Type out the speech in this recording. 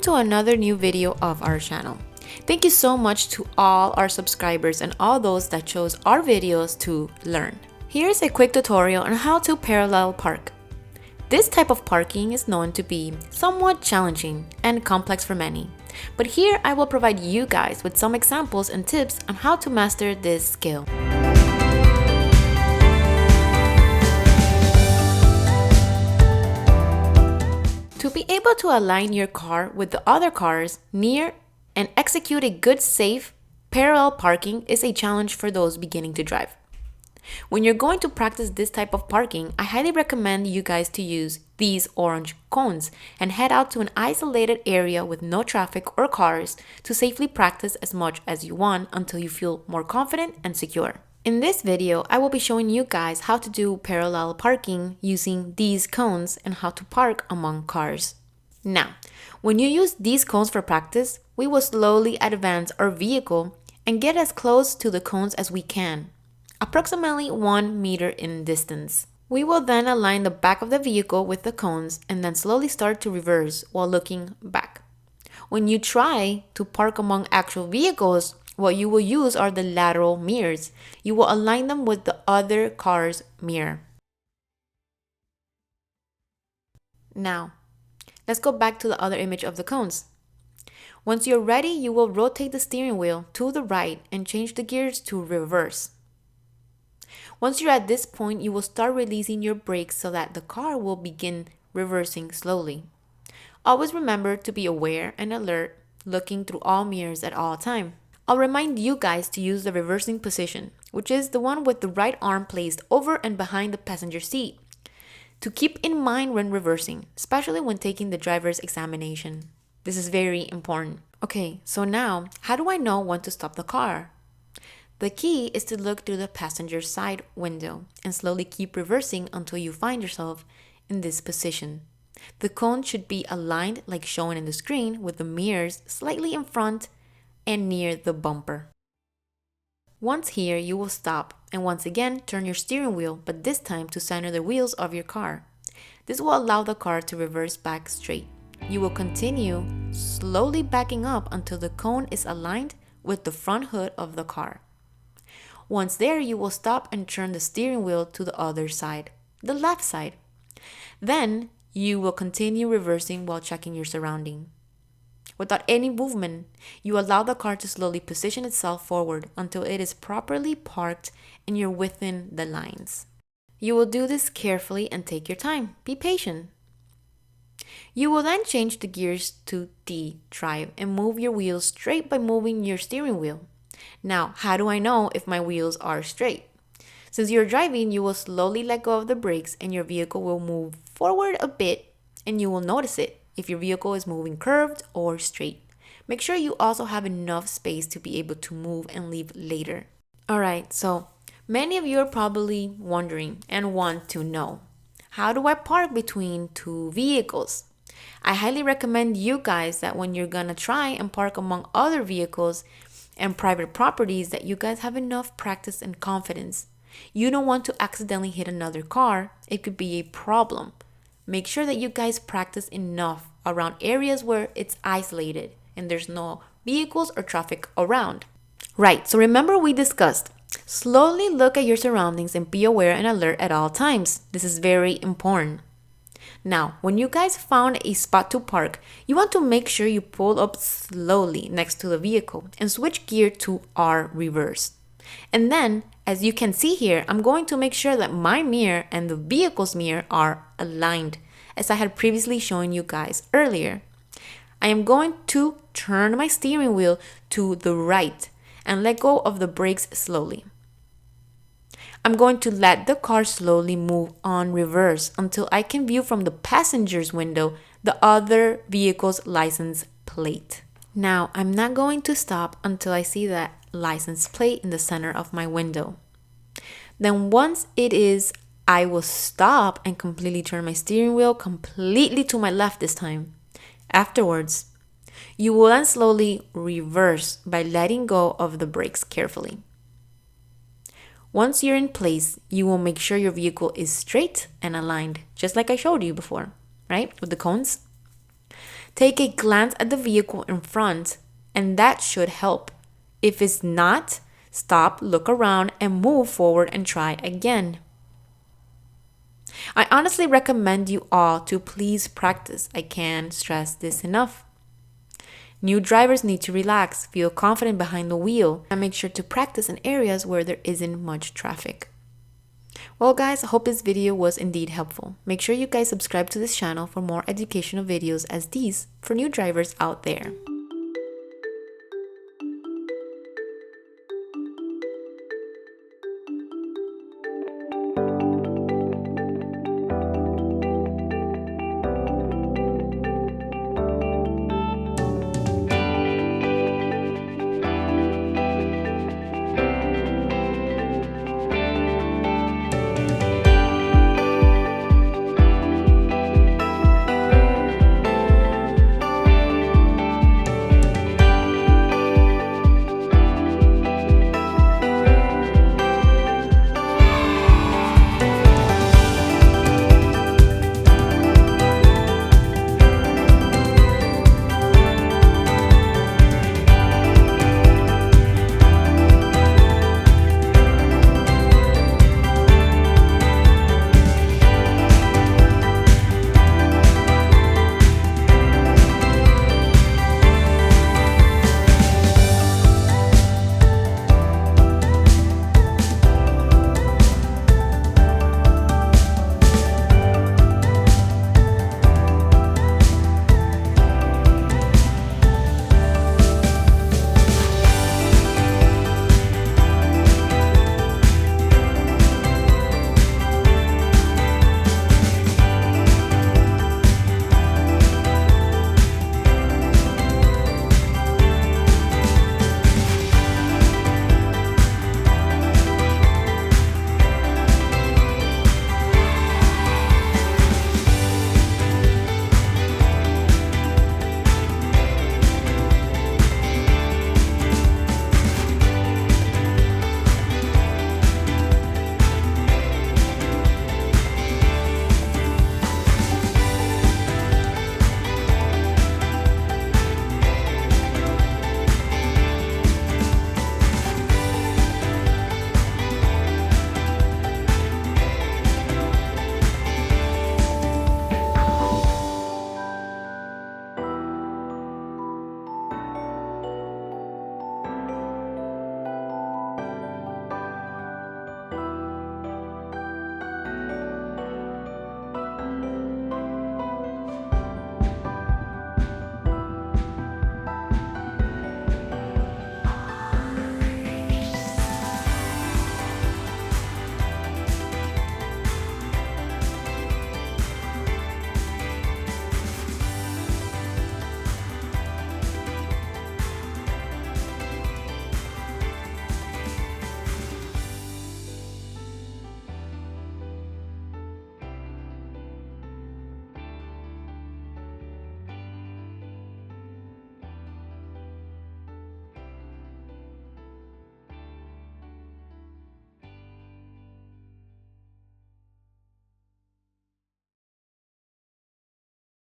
to another new video of our channel. Thank you so much to all our subscribers and all those that chose our videos to learn. Here's a quick tutorial on how to parallel park. This type of parking is known to be somewhat challenging and complex for many, but here I will provide you guys with some examples and tips on how to master this skill. To be able to align your car with the other cars near and execute a good, safe, parallel parking is a challenge for those beginning to drive. When you're going to practice this type of parking, I highly recommend you guys to use these orange cones and head out to an isolated area with no traffic or cars to safely practice as much as you want until you feel more confident and secure. In this video, I will be showing you guys how to do parallel parking using these cones and how to park among cars. Now, when you use these cones for practice, we will slowly advance our vehicle and get as close to the cones as we can, approximately 1 meter in distance. We will then align the back of the vehicle with the cones and then slowly start to reverse while looking back. When you try to park among actual vehicles, what you will use are the lateral mirrors. You will align them with the other car's mirror. Now, let's go back to the other image of the cones. Once you're ready, you will rotate the steering wheel to the right and change the gears to reverse. Once you're at this point, you will start releasing your brakes so that the car will begin reversing slowly. Always remember to be aware and alert, looking through all mirrors at all time. I'll remind you guys to use the reversing position, which is the one with the right arm placed over and behind the passenger seat, to keep in mind when reversing, especially when taking the driver's examination. This is very important. Okay, so now, how do I know when to stop the car? The key is to look through the passenger side window and slowly keep reversing until you find yourself in this position. The cone should be aligned like shown in the screen with the mirrors slightly in front and near the bumper. Once here, you will stop and once again turn your steering wheel, but this time to center the wheels of your car. This will allow the car to reverse back straight. You will continue slowly backing up until the cone is aligned with the front hood of the car. Once there, you will stop and turn the steering wheel to the other side, the left side. Then, you will continue reversing while checking your surrounding. Without any movement, you allow the car to slowly position itself forward until it is properly parked and you're within the lines. You will do this carefully and take your time. Be patient. You will then change the gears to D drive and move your wheels straight by moving your steering wheel. Now, how do I know if my wheels are straight? Since you're driving, you will slowly let go of the brakes and your vehicle will move forward a bit and you will notice it if your vehicle is moving curved or straight. Make sure you also have enough space to be able to move and leave later. Alright, so many of you are probably wondering and want to know, how do I park between two vehicles? I highly recommend you guys that when you're gonna try and park among other vehicles and private properties that you guys have enough practice and confidence. You don't want to accidentally hit another car. It could be a problem. Make sure that you guys practice enough around areas where it's isolated and there's no vehicles or traffic around. Right, so remember we discussed, slowly look at your surroundings and be aware and alert at all times. This is very important. Now, when you guys found a spot to park, you want to make sure you pull up slowly next to the vehicle and switch gear to R reverse. And then, as you can see here, I'm going to make sure that my mirror and the vehicle's mirror are aligned, as I had previously shown you guys earlier. I am going to turn my steering wheel to the right and let go of the brakes slowly. I'm going to let the car slowly move on reverse until I can view from the passenger's window the other vehicle's license plate. Now, I'm not going to stop until I see that license plate in the center of my window. Then once it is, I will stop and completely turn my steering wheel completely to my left this time. Afterwards, you will then slowly reverse by letting go of the brakes carefully. Once you're in place, you will make sure your vehicle is straight and aligned, just like I showed you before, right? With the cones. Take a glance at the vehicle in front, and that should help. If it's not, stop, look around, and move forward and try again. I honestly recommend you all to please practice. I can't stress this enough. New drivers need to relax, feel confident behind the wheel, and make sure to practice in areas where there isn't much traffic. Well guys, I hope this video was indeed helpful. Make sure you guys subscribe to this channel for more educational videos as these for new drivers out there.